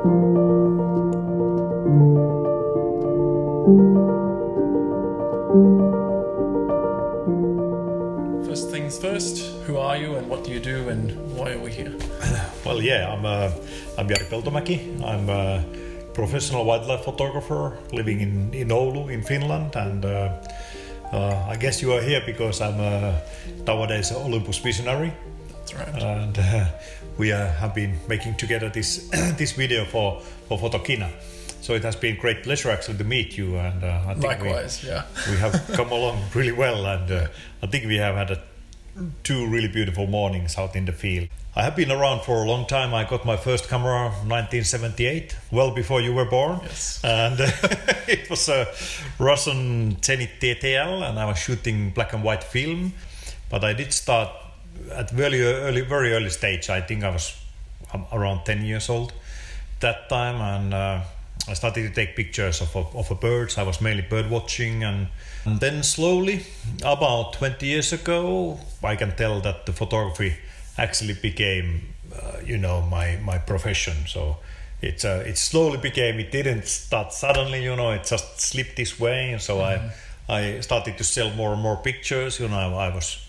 First things first, who are you and what do you do and why are we here? Well, yeah, I'm Jari Peltomäki. I'm a professional wildlife photographer living in Oulu in Finland, and I guess you are here because I'm nowadays an Olympus visionary. That's right. And we have been making together this this video for Photokina. So it has been great pleasure actually to meet you, and I think Likewise, we have come along really well, and I think we have had two really beautiful mornings out in the field. I have been around for a long time. I got my first camera in 1978, well before you were born. Yes. And it was a Russian Zenit TTL, and I was shooting black and white film. But I did start at very early stage. I think I was around 10 years old that time, and I started to take pictures of birds. I was mainly bird watching, and then slowly, about 20 years ago, I can tell that the photography actually became, my profession. So it slowly became. It didn't start suddenly, it just slipped this way. And so I started to sell more and more pictures. I was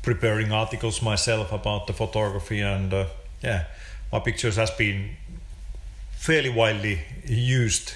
preparing articles myself about the photography, and my pictures has been fairly widely used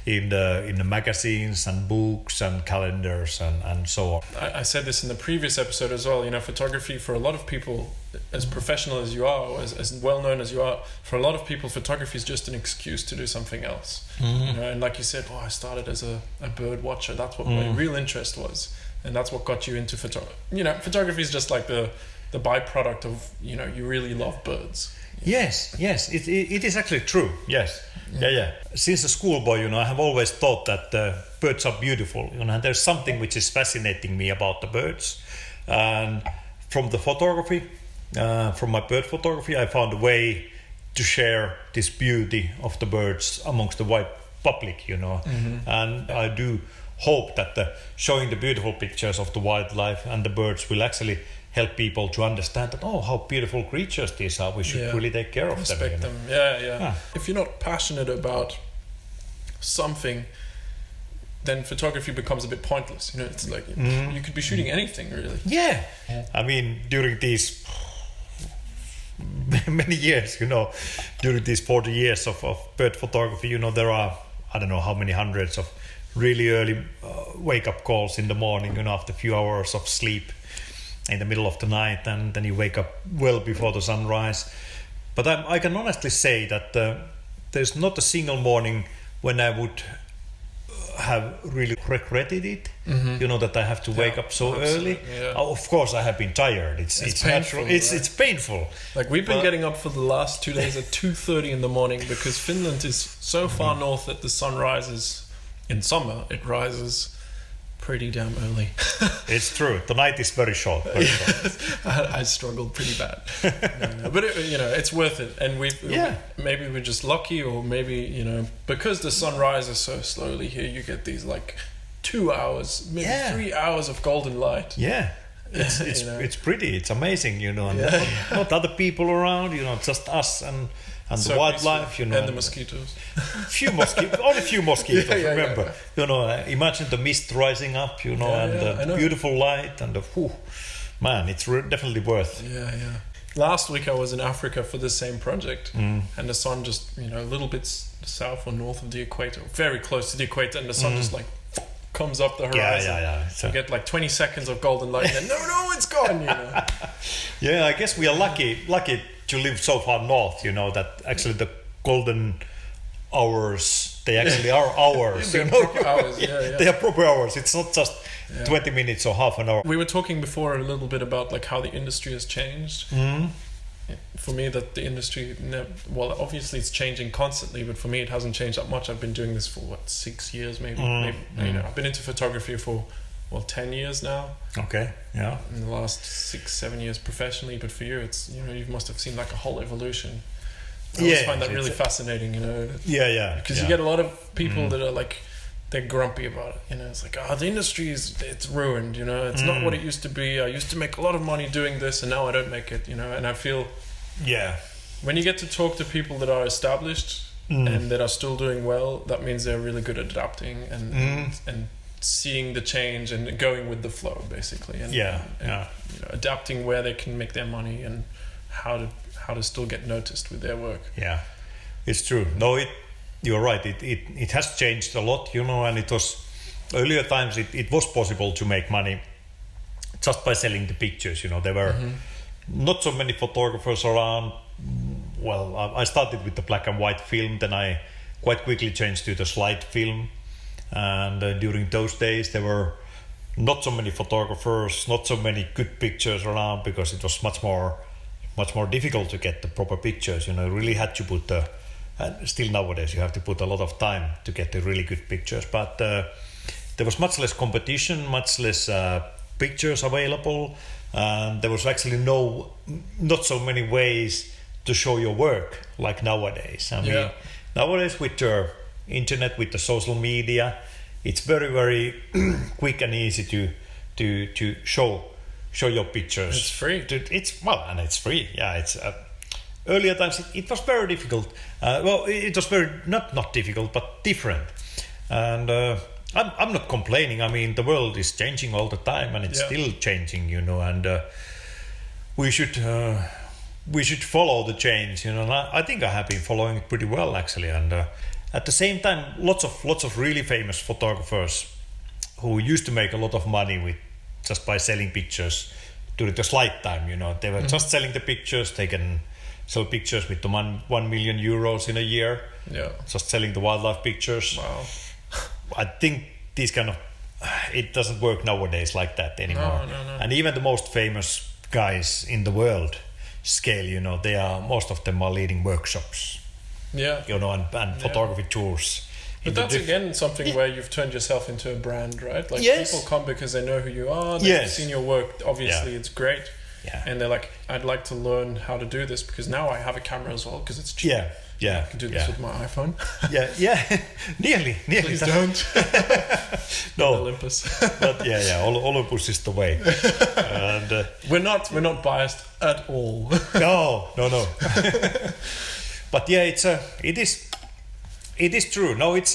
in the magazines and books and calendars and so on. I said this in the previous episode as well. Photography for a lot of people, as professional as you are, or as well known as you are, for a lot of people, photography is just an excuse to do something else. Mm-hmm. And like you said, I started as a bird watcher. That's what my real interest was, and that's what got you into photography. Photography is just like the byproduct of you really love birds. Yes, it is actually true. Yes, yeah. Since a schoolboy, I have always thought that birds are beautiful. And there's something which is fascinating me about the birds. And from the photography, from my bird photography, I found a way to share this beauty of the birds amongst the wide public. Mm-hmm. And I do hope that showing the beautiful pictures of the wildlife and the birds will actually help people to understand that how beautiful creatures these are. We should really take care of them. Respect them. Yeah. If you're not passionate about something, then photography becomes a bit pointless. It's like you could be shooting anything really. Yeah. I mean, during these many years, during these 40 years of bird photography, there are I don't know how many hundreds of really early wake-up calls in the morning, after a few hours of sleep in the middle of the night, and then you wake up well before the sunrise. But I can honestly say that there's not a single morning when I would have really regretted it, that I have to wake up so early. Yeah. Of course I have been tired. It's painful, natural. right? It's painful. Like we've been getting up for the last 2 days at 2:30 in the morning because Finland is so far north that the sun rises in summer. It rises pretty damn early. It's true. The night is very short. I struggled pretty bad. No. But it's worth it. And maybe we're just lucky, or maybe because the sun rises so slowly here, you get these like 2 hours, maybe 3 hours of golden light. Yeah. It's pretty. It's amazing. Not other people around. Just us and so the wildlife, and the mosquitoes. Only few mosquitoes. Remember, imagine the mist rising up, and the beautiful light, and man, it's definitely worth. Yeah. Last week I was in Africa for the same project, and the sun just, a little bit south or north of the equator, very close to the equator, and the sun just like comes up the horizon. Yeah. So you get like 20 seconds of golden light, and then no, it's gone. Yeah, I guess we are lucky to live so far north, that actually the golden hours, they actually are hours. They're proper hours, yeah. They are proper hours. It's not just 20 minutes or half an hour. We were talking before a little bit about like how the industry has changed. For me, that the industry, obviously it's changing constantly, but for me it hasn't changed that much. I've been doing this for 6 years, maybe. I've been into photography for 10 years now. Okay, yeah. In the last 6-7 years professionally, but for you, it's you must have seen like a whole evolution. I always find that really fascinating, Yeah. Because you get a lot of people that are like, they're grumpy about it. It's like, the industry it's ruined. It's not what it used to be. I used to make a lot of money doing this, and now I don't make it. And I feel, when you get to talk to people that are established, and that are still doing well, that means they're really good at adapting and seeing the change and going with the flow, basically. And, adapting where they can make their money and how to still get noticed with their work. Yeah, it's true. No, you're right. It has changed a lot, and it was earlier times. It was possible to make money just by selling the pictures. There were not so many photographers around. Well, I started with the black and white film, then I quite quickly changed to the slide film. And during those days, there were not so many photographers, not so many good pictures around, because it was much more difficult to get the proper pictures. You really had to put and still nowadays you have to put a lot of time to get the really good pictures. But there was much less competition, much less pictures available, and there was actually not so many ways to show your work like nowadays. I mean, nowadays with the internet, with the social media, it's very, very quick and easy to show your pictures. It's free. And it's free. Yeah, it's earlier times it was very difficult. It was very not difficult, but different. And I'm not complaining. I mean, the world is changing all the time, and it's still changing. And we should follow the change. And I think I have been following it pretty well, actually. And at the same time, lots of really famous photographers who used to make a lot of money just by selling pictures during the slide time. They were just selling the pictures. They can sell pictures with the 1 million euros in a year. Yeah, just selling the wildlife pictures. Wow. I think these kind of it doesn't work nowadays like that anymore. No. And even the most famous guys in the world scale, most of them are leading workshops. Yeah. And photography tours. But that's again something where you've turned yourself into a brand, right? Like people come because they know who you are, they've seen your work, obviously it's great. Yeah. And they're like, I'd like to learn how to do this because now I have a camera as well because it's cheap. Yeah. I can do this with my iPhone. Nearly. Please don't. No. Olympus. But Olympus is the way. And we're not biased at all. No. But it is true. No, it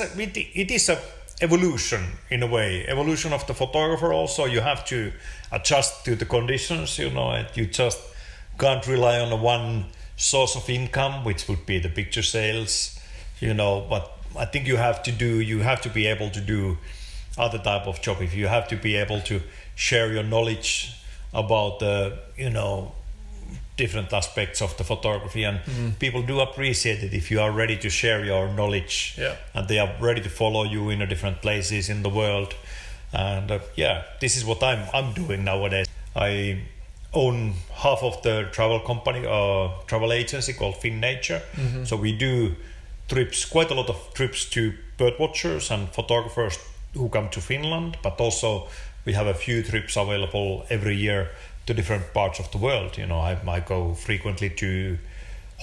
is a evolution in a way. Evolution of the photographer also. You have to adjust to the conditions. You just can't rely on one source of income, which would be the picture sales. But I think you have to be able to do other type of job. If you have to be able to share your knowledge about the different aspects of the photography, and people do appreciate it if you are ready to share your knowledge, and they are ready to follow you in different places in the world. And this is what I'm doing nowadays. I own half of the travel company or travel agency called Finnature. So we do quite a lot of trips to bird watchers and photographers who come to Finland, but also we have a few trips available every year to different parts of the world. I go frequently to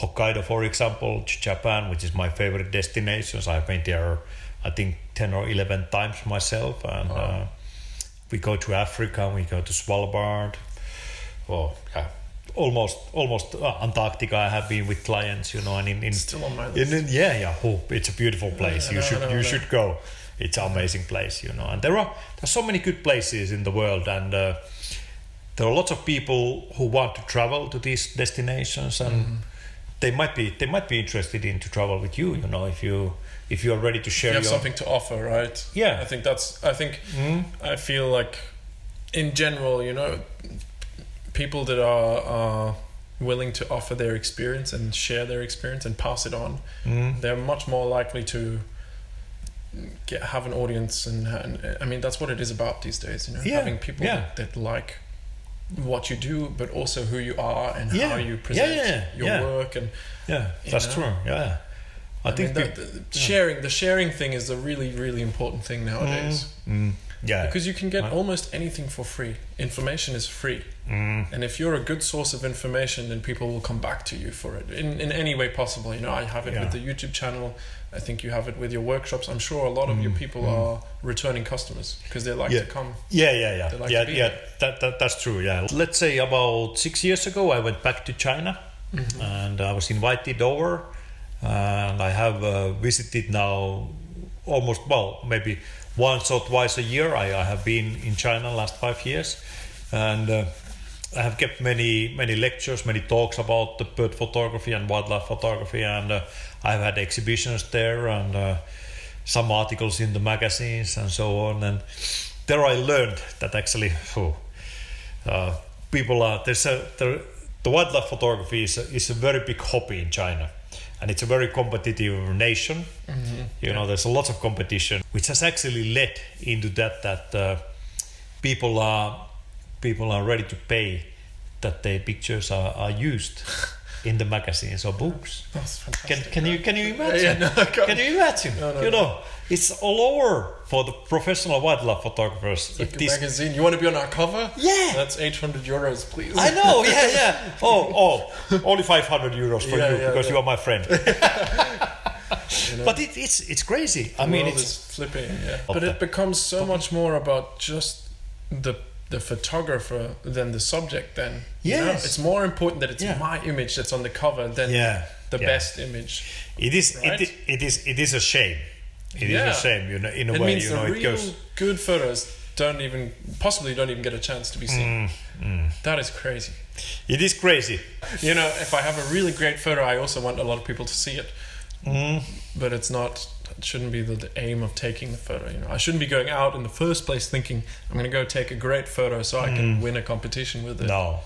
Hokkaido, for example, to Japan, which is my favorite destination. So I've been there, I think, 10 or 11 times myself. And we go to Africa, we go to Svalbard. Almost Antarctica. I have been with clients, and still on my list. It's a beautiful place. You should go. It's an amazing place, And there's so many good places in the world, and there are lots of people who want to travel to these destinations, and they might be interested in to travel with you. If you are ready to share. You have something to offer, right? Yeah. I feel like, in general, people that are willing to offer their experience and share their experience and pass it on, they're much more likely to have an audience, and I mean that's what it is about these days. Having people that like what you do, but also who you are and how you present your work. And that's true. I think the sharing thing is a really, really important thing nowadays. Because you can get almost anything for free. Information is free. And if you're a good source of information, then people will come back to you for it in any way possible. I have it with the YouTube channel. I think you have it with your workshops. I'm sure a lot of your people are returning customers because they like to come. That's true. Let's say about 6 years ago, I went back to China, and I was invited over, and I have visited now almost, well, maybe once or twice a year. I have been in China last 5 years, and I have kept many lectures, many talks about the bird photography and wildlife photography, and I've had exhibitions there and some articles in the magazines and so on. And there I learned that actually people are the wildlife photography is a very big hobby in China, and it's a very competitive nation. You know, there's a lot of competition, which has actually led into that people are ready to pay that their pictures are used in the magazines or books. That's fantastic. Can you imagine? No, can you imagine? No, you know, it's all over for the professional wildlife photographers. It's like a magazine. You want to be on our cover? Yeah. That's 800 euros, please. I know. Yeah. Oh, only 500 euros for you because you are my friend. You know? But it's crazy. I mean, it's flipping. Yeah. But it becomes so much more about just the photographer than the subject. Then you know? It's more important that it's my image that's on the cover than the best image. It is. Right? It is a shame. It is a shame. You know, in a way, means it goes. Good photos don't even get a chance to be seen. That is crazy. It is crazy. You know, if I have a really great photo, I also want a lot of people to see it. But it shouldn't be the aim of taking the photo. You know, I shouldn't be going out in the first place thinking I'm going to go take a great photo so I can win a competition with it. No.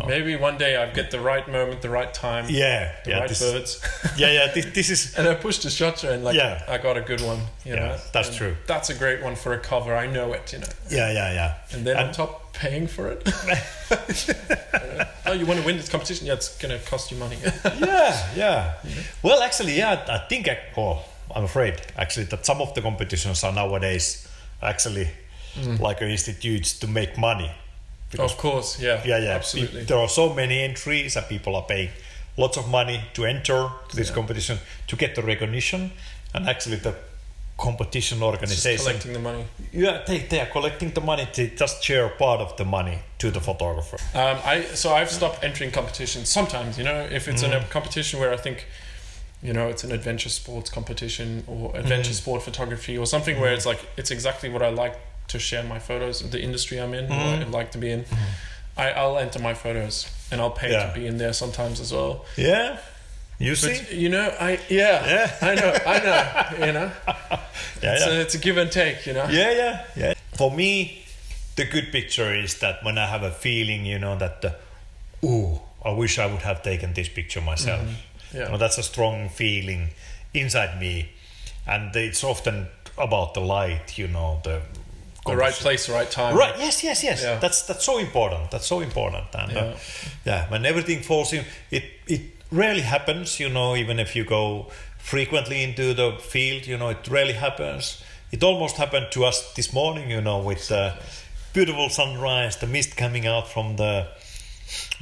Maybe one day I get the right moment, the right time, the right birds. This is. And I pushed the shutter and I got a good one. You know? That's true. That's a great one for a cover. I know it. You know. Yeah. And then on top, paying for it. Oh, you want to win this competition? Yeah, it's going to cost you money. Yeah. Well, actually, I think I'm afraid actually that some of the competitions are nowadays actually like institutes to make money. Because, of course, yeah, absolutely. There are so many entries and people are paying lots of money to enter this competition to get the recognition, and actually the competition organization just collecting the money. Yeah, they are collecting the money to just share part of the money to the photographer. I've stopped entering competitions sometimes. You know, if it's in a competition where I think, you know, it's an adventure sports competition or adventure sport photography or something where it's like it's exactly what I like to share my photos of the industry I'm in, or I'd like to be in. I'll enter my photos and I'll pay to be in there sometimes as well. Yeah, you see. But, you know, I know. You know, it's a give and take. You know. Yeah. For me, the good picture is that when I have a feeling, you know, that I wish I would have taken this picture myself. You know, that's a strong feeling inside me, and it's often about the light. You know, the right place, the right time. Right. Yes. Yeah. That's so important. And when everything falls in, it rarely happens. You know, even if you go frequently into the field, you know, it rarely happens. It almost happened to us this morning. You know, with the beautiful sunrise, the mist coming out from the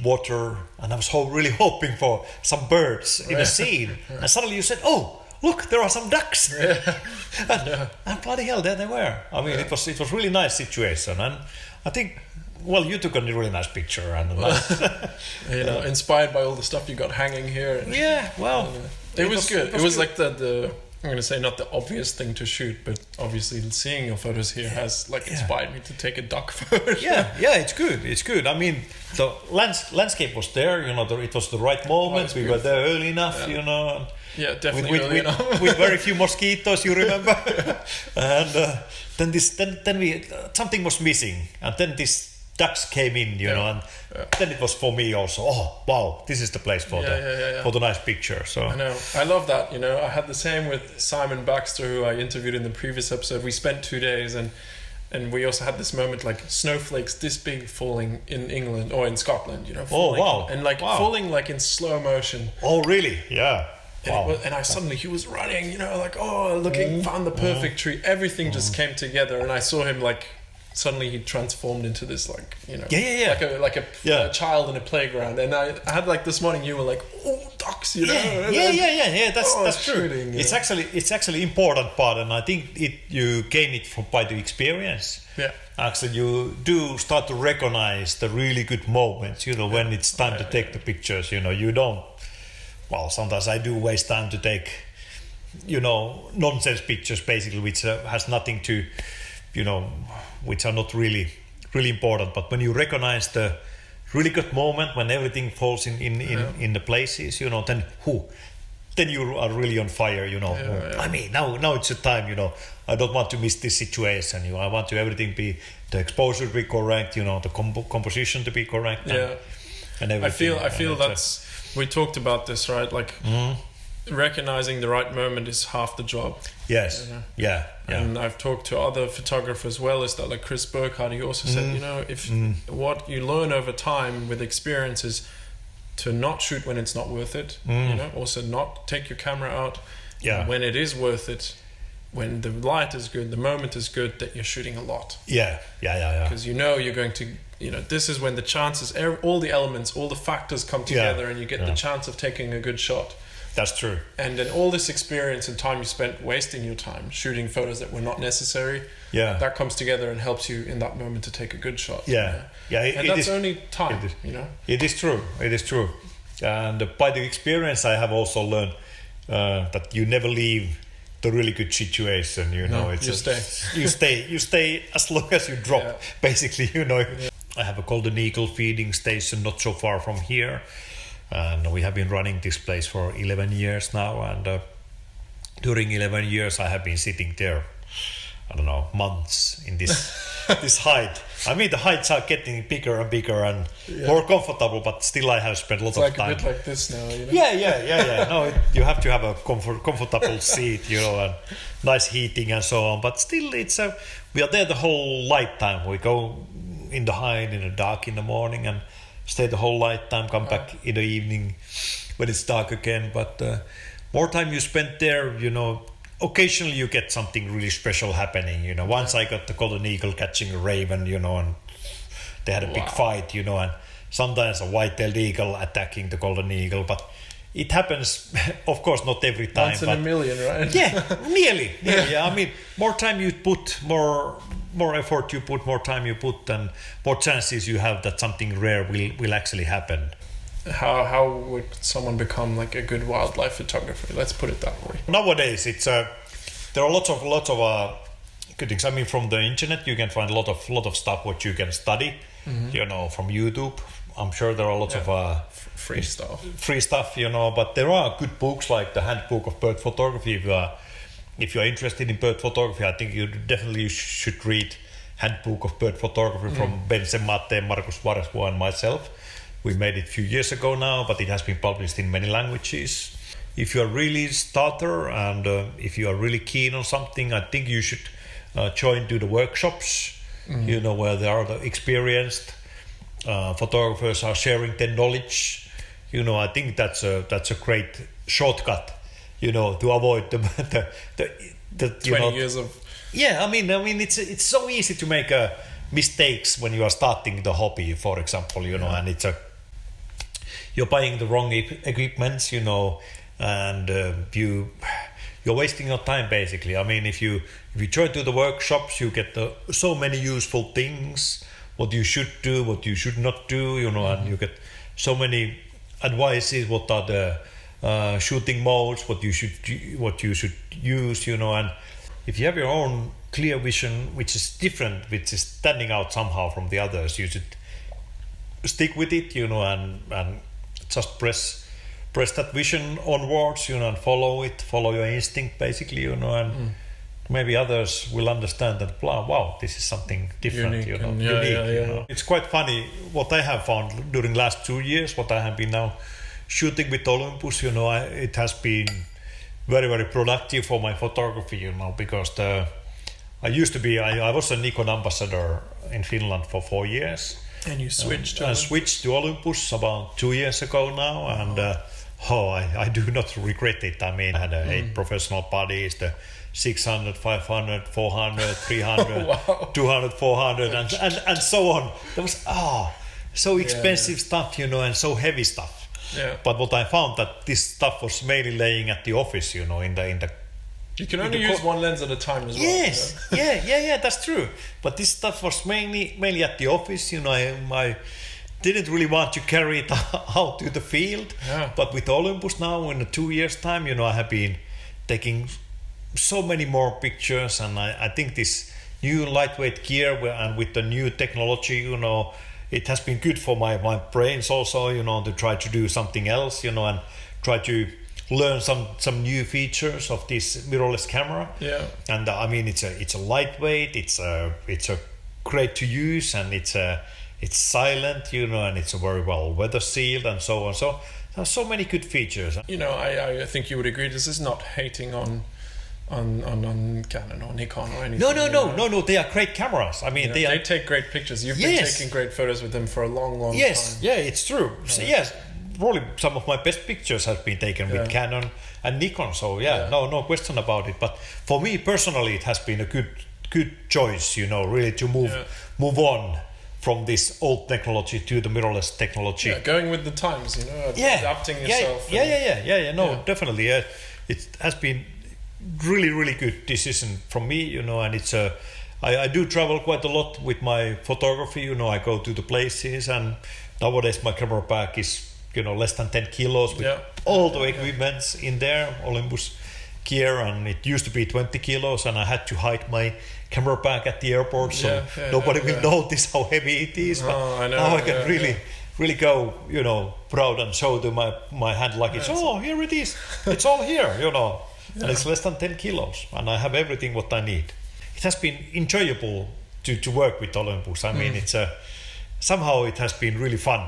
water, and I was really hoping for some birds in the scene, and suddenly you said, "Oh, look, there are some ducks." And bloody hell, there they were. I mean, it was really nice situation, and I think, well, you took a really nice picture, and you know, inspired by all the stuff you got hanging here. And, it was good. It was good. Like the I'm going to say not the obvious thing to shoot, but obviously seeing your photos here has inspired me to take a duck photo. It's good. I mean, the landscape was there. You know, it was the right moment. We were there early enough. You know. Yeah, definitely early enough. With very few mosquitoes, you remember. And then something was missing, and then this ducks came in, you know, and then it was for me also. Oh wow, this is the place for the nice picture. So I know, I love that. You know, I had the same with Simon Baxter, who I interviewed in the previous episode. We spent 2 days, and we also had this moment like snowflakes this big falling in England or in Scotland. You know, falling, falling like in slow motion. Oh really? Yeah. And he was running, you know, like found the perfect tree. Everything just came together, and I saw him like. Suddenly he transformed into this like, you know, like a child in a playground. And I had like this morning you were like, ducks, you know. That's true. Shooting, it's actually important part, and I think you gain it by the experience. Yeah. Actually, you do start to recognize the really good moments, you know, when it's time to take the pictures. You know, you don't well, sometimes I do waste time to take, nonsense pictures basically, which has nothing to, which are not really important. But when you recognize the really good moment when everything falls in the places, then you are really on fire, I mean, now it's a time, I don't want to miss this situation. I want everything be, the exposure to be correct, the composition to be correct. And everything. I feel that's, we talked about this, right? Like recognizing the right moment is half the job. Yes. Yeah. And I've talked to other photographers as well, is that like Chris Burkhardt, he also said, if what you learn over time with experience is to not shoot when it's not worth it, also not take your camera out when it is worth it, when the light is good, the moment is good, that you're shooting a lot. Yeah. Because you're going to, this is when the chances, all the elements, all the factors come together and you get the chance of taking a good shot. That's true. And then all this experience and time you spent wasting your time shooting photos that were not necessary, that comes together and helps you in that moment to take a good shot. And that's only time, It is true. And by the experience, I have also learned that you never leave the really good situation. You stay as long as you drop. Basically, I have a golden eagle feeding station not so far from here, and we have been running this place for 11 years now. And during 11 years, I have been sitting there, I don't know, months in this this height. I mean, the heights are getting bigger and bigger and more comfortable, but still I have spent lots of time. It's like a bit like this now, Yeah. No, you have to have a comfortable seat, and nice heating and so on. But still, we are there the whole light time. We go in the height, in the dark in the morning, and stay the whole light time. Come back in the evening when it's dark again. But more time you spend there, occasionally you get something really special happening. Once I got the golden eagle catching a raven, and they had a big fight, and sometimes a white-tailed eagle attacking the golden eagle. But it happens, of course, not every time. Once in a million, right? Yeah, nearly. I mean, more time you put, more effort you put, more time you put, and more chances you have that something rare will actually happen. How would someone become like a good wildlife photographer? Let's put it that way. Nowadays, there are lots of good things. I mean, from the internet, you can find a lot of stuff what you can study. From YouTube, I'm sure there are lots of free stuff. But there are good books like the Handbook of Bird Photography. If you are interested in bird photography, I think you definitely should read Handbook of Bird Photography from Ben Semate, Markus Varesvuo, and myself. We made it a few years ago now, but it has been published in many languages. If you are really starter and if you are really keen on something, I think you should join the workshops, where there are the experienced photographers are sharing their knowledge. I think that's a great shortcut, to avoid the 20 years of... Yeah, I mean, it's so easy to make mistakes when you are starting the hobby, for example, and it's you're buying the wrong equipments, and you're wasting your time basically. I mean, if you join to the workshops, you get so many useful things, what you should do, what you should not do, and you get so many advices, what are the shooting modes, what you should use, and if you have your own clear vision, which is different, which is standing out somehow from the others, you should stick with it, and just press that vision onwards, and follow your instinct basically, and maybe others will understand that, wow, this is something different, unique. It's quite funny what I have found during last 2 years, what I have been now shooting with Olympus, it has been very, very productive for my photography, because I was a Nikon ambassador in Finland for 4 years. And you switched I switched to Olympus about 2 years ago now, and I do not regret it. I mean, I had 8 professional buddies, the 600, 500, 400, 300, 200, 400, and so on. There was so expensive stuff, and so heavy stuff. Yeah. But what I found that this stuff was mainly laying at the office, in the you can only use one lens at a time as well. Yes, yeah, that's true. But this stuff was mainly at the office. I didn't really want to carry it out to the field. Yeah. But with Olympus now, in 2 years' time, I have been taking so many more pictures, and I think this new lightweight gear and with the new technology, it has been good for my brains also, to try to do something else, and try to learn some new features of this mirrorless camera. Yeah. And I mean, it's a lightweight, it's a great to use, and it's silent, and it's a very well weather sealed and so on. So there's so many good features. I think you would agree. This is not hating on Canon or Nikon or anything. No. They are great cameras. I mean, they take great pictures. You've been taking great photos with them for a long time. Yeah, it's true. So, yes, probably some of my best pictures have been taken with Canon and Nikon. So no question about it. But for me personally, it has been a good choice. Really to move on from this old technology to the mirrorless technology. Yeah, going with the times. Adapting yourself. No, definitely. It has been really good decision from me, and it's I do travel quite a lot with my photography. I go to the places, and nowadays my camera bag is less than 10 kilos with all the equipments in there, Olympus gear, and it used to be 20 kilos, and I had to hide my camera bag at the airport so nobody will notice how heavy it is. But now I can really go, proud and show to my hand luggage. Here it is. It's all here, and it's less than 10 kilos, and I have everything what I need. It has been enjoyable to work with Olympus. I mean, it's somehow it has been really fun,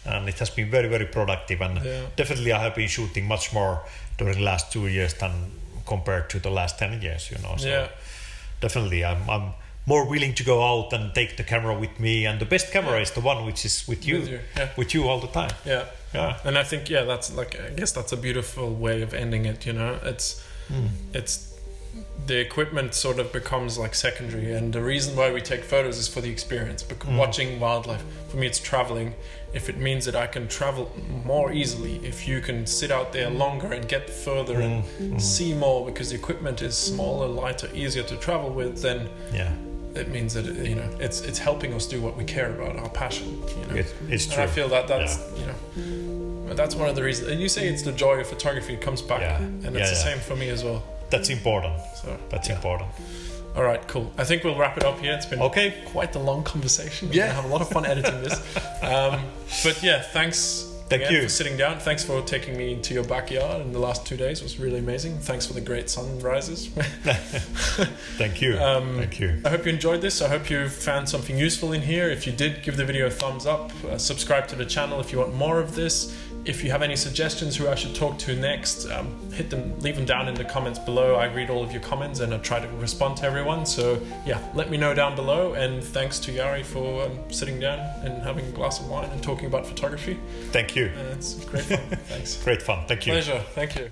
and it has been very productive. And definitely, I have been shooting much more during the last 2 years than compared to the last 10 years. So definitely, I'm more willing to go out and take the camera with me, and the best camera is the one which is with you all the time. And I think that's I guess that's a beautiful way of ending it. It's the equipment sort of becomes like secondary, and the reason why we take photos is for the experience. Because watching wildlife, for me, it's traveling. If it means that I can travel more easily, if you can sit out there longer and get further and see more, because the equipment is smaller, lighter, easier to travel with, then it means that it's helping us do what we care about, our passion. It's true. And I feel that's that's one of the reasons. And you say it's the joy of photography. It comes back, and it's the same for me as well. That's important. That's important. All right, cool. I think we'll wrap it up here. It's been quite a long conversation. Yeah. I have a lot of fun editing this. But thanks. Thank you for sitting down. Thanks for taking me into your backyard in the last 2 days. It was really amazing. Thanks for the great sunrises. Thank you. Thank you. I hope you enjoyed this. I hope you found something useful in here. If you did, give the video a thumbs up. Subscribe to the channel if you want more of this. If you have any suggestions who I should talk to next, leave them down in the comments below. I read all of your comments and I try to respond to everyone. So let me know down below. And thanks to Jari for sitting down and having a glass of wine and talking about photography. Thank you. It's great fun. Thanks. Great fun. Thank you. Pleasure. Thank you.